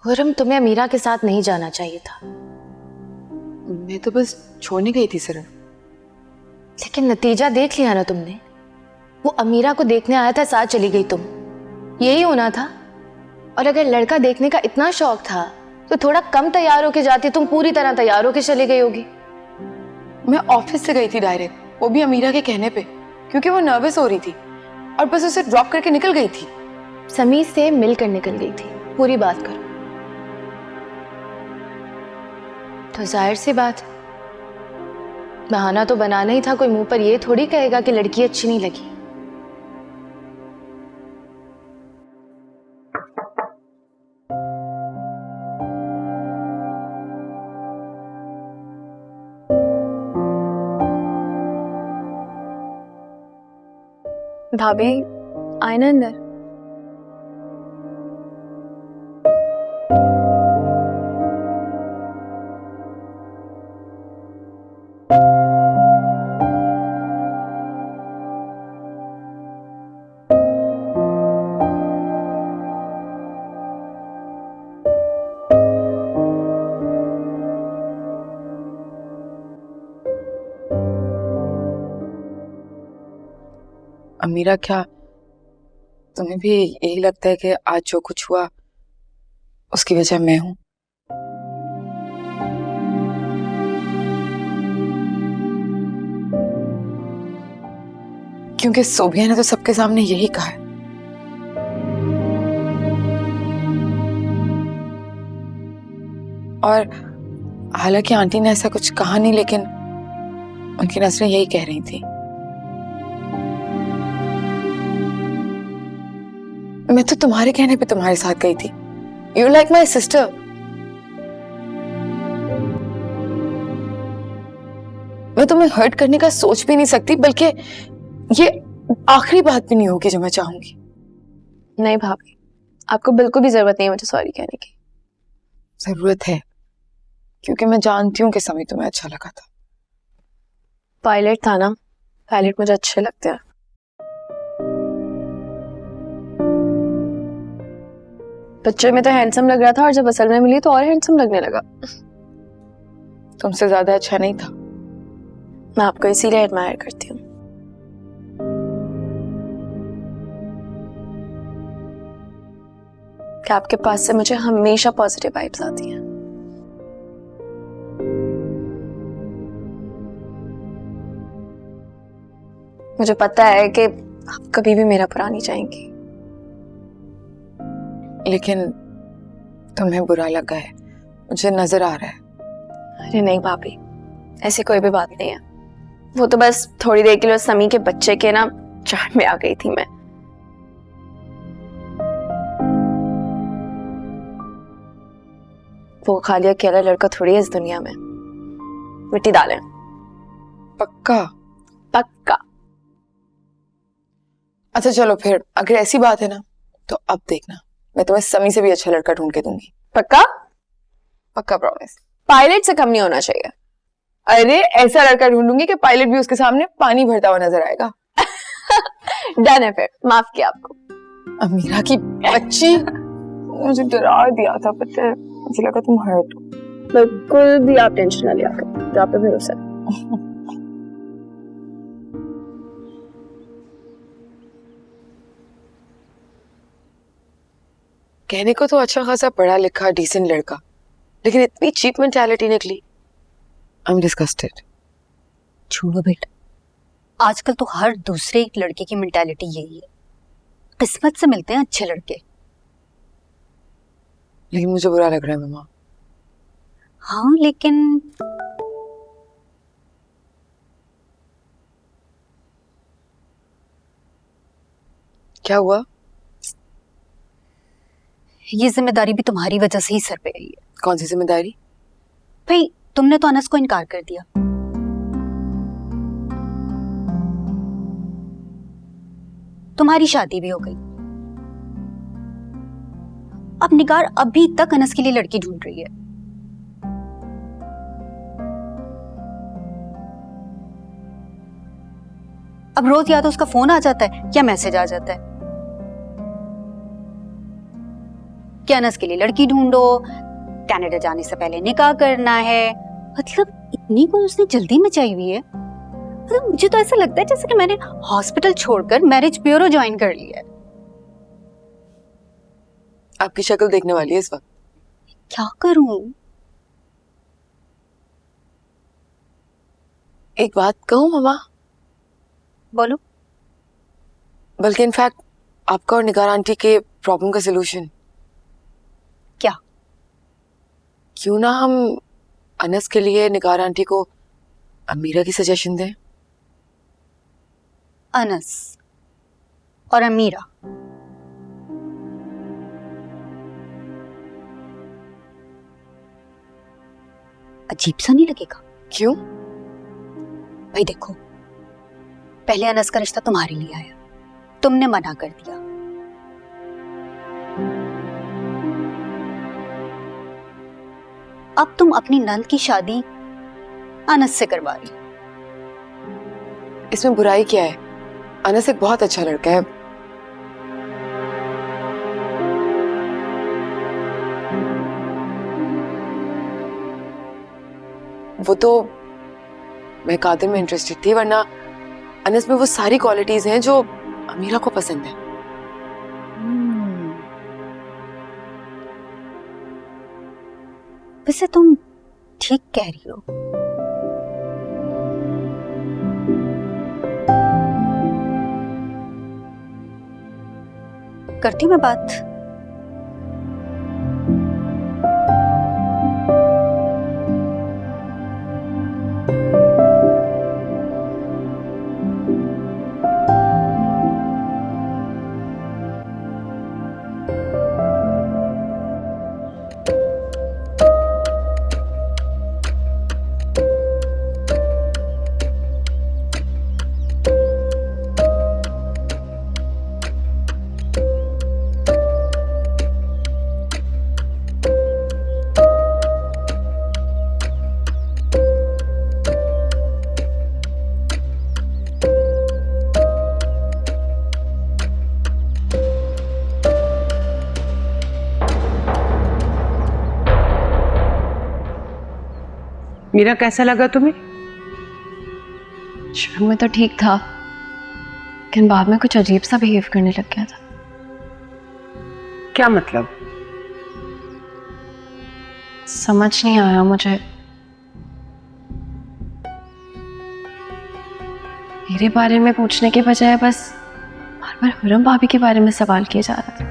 खुरम, तुम्हें अमीरा के साथ नहीं जाना चाहिए था। मैं तो बस छोड़ने गई थी सर। लेकिन नतीजा देख लिया ना तुमने। वो अमीरा को देखने आया था, साथ चली गई तुम। यही होना था। और अगर लड़का देखने का इतना शौक था तो थोड़ा कम तैयार होके जाती, तुम पूरी तरह तैयार होके चली गई होगी। मैं ऑफिस से गई थी डायरेक्ट, वो भी अमीरा के कहने पे, क्योंकि वो नर्वस हो रही थी और बस उसे ड्रॉप करके निकल गई थी। समीर से मिलकर निकल गई थी, पूरी बात करो। तो जाहिर सी बात, बहाना तो बनाना ही था। कोई मुंह पर ये थोड़ी कहेगा कि लड़की अच्छी नहीं लगी। भाभी आए ना अंदर। अमीरा, क्या तुम्हें भी यही लगता है कि आज जो कुछ हुआ उसकी वजह मैं हूं? क्योंकि सोभिया ने तो सबके सामने यही कहा है। और हालांकि आंटी ने ऐसा कुछ कहा नहीं, लेकिन उनकी नजरें यही कह रही थी। मैं तो तुम्हारे कहने पे तुम्हारे साथ गई थी। You like my sister. मैं तुम्हें हर्ट करने का सोच भी नहीं सकती, बल्कि ये आखिरी बात भी नहीं होगी जो मैं चाहूंगी। नहीं भाभी, आपको बिल्कुल भी जरूरत नहीं है मुझे सॉरी कहने की। जरूरत है, क्योंकि मैं जानती हूँ कि समय तुम्हें अच्छा लगा था। पायलट था ना, पायलट मुझे अच्छे लगते हैं। पिक्चर में तो हैंडसम लग रहा था और जब असल में मिली तो और हैंडसम लगने लगा। तुमसे ज्यादा अच्छा नहीं था। मैं आपको इसीलिए एडमायर करती हूँ। कि आपके पास से मुझे हमेशा पॉजिटिव वाइब्स आती हैं। मुझे पता है कि आप कभी भी मेरा बुरा नहीं चाहेंगी। लेकिन तुम्हें बुरा लगा है, मुझे नजर आ रहा है। अरे नहीं भाभी, ऐसी कोई भी बात नहीं है। वो तो बस थोड़ी देर के लिए समी के बच्चे के ना चाट में आ गई थी मैं। वो खाली अकेला लड़का थोड़ी है इस दुनिया में। मिट्टी डालें। पक्का? पक्का। अच्छा चलो फिर, अगर ऐसी बात है ना तो अब देखना, मैं तुम्हें समी से भी अच्छा लड़का ढूंढ के दूंगी। पक्का? पक्का प्रॉमिस। पायलट से कम नहीं होना चाहिए। अरे ऐसा लड़का ढूंढूंगी कि पायलट भी उसके सामने पानी भरता हुआ नजर आएगा। डन है फिर, माफ किया आपको। अमीरा की बच्ची, मुझे डरा दिया था, पता है? मुझे लगा तुम हर्ट हो। बिल्कुल भी आप टेंशन ना लिया करें, जो आप पे भरोसा है। कहने को तो अच्छा खासा पढ़ा लिखा डिसेंट लड़का, लेकिन इतनी चीप मेंटालिटी निकली। I am disgusted. छोड़ो बेटा, आजकल तो हर दूसरे एक लड़के की मेंटालिटी यही है। किस्मत से मिलते हैं अच्छे लड़के। लेकिन मुझे बुरा लग रहा है मम्मा। हाँ लेकिन क्या हुआ? ये जिम्मेदारी भी तुम्हारी वजह से ही सर पे आई है। कौन सी जिम्मेदारी? भाई तुमने तो अनस को इनकार कर दिया। तुम्हारी शादी भी हो गई। अब निगार अभी तक अनस के लिए लड़की ढूंढ रही है। अब रोज या तो उसका फोन आ जाता है या मैसेज आ जाता है। कि अनस के लिए लड़की ढूंढो, कनाडा जाने से पहले निकाह करना है। मतलब इतनी कोई उसने जल्दी मचाई हुई है। मतलब मुझे तो ऐसा लगता है जैसे कि मैंने हॉस्पिटल छोड़कर मैरिज ब्यूरो ज्वाइन कर लिया है। आपकी शक्ल देखने वाली है इस वक्त। क्या करूं? एक बात कहूं मामा? बोलो। बल्कि इनफैक्ट आपका और निगार आंटी के प्रॉब्लम का सलूशन। क्या? क्यों ना हम अनस के लिए निगार आंटी को अमीरा की सजेशन दें। अनस और अमीरा? अजीब सा नहीं लगेगा? क्यों? भाई देखो, पहले अनस का रिश्ता तुम्हारे लिए आया, तुमने मना कर दिया। अब तुम अपनी नंद की शादी अनस से करवा रही हो। इसमें बुराई क्या है? अनस एक बहुत अच्छा लड़का है। वो तो मैं कादिर में इंटरेस्टेड थी, वरना अनस में वो सारी क्वालिटीज हैं जो अमीरा को पसंद है। वैसे तुम ठीक कह रही हो। करती हूँ मैं बात। मीरा, कैसा लगा तुम्हें? शुरू में तो ठीक था, लेकिन बाद में कुछ अजीब सा बिहेव करने लग गया था। क्या मतलब? समझ नहीं आया मुझे। मेरे बारे में पूछने के बजाय बस बार बार हुरम भाभी के बारे में सवाल किए जा रहा था।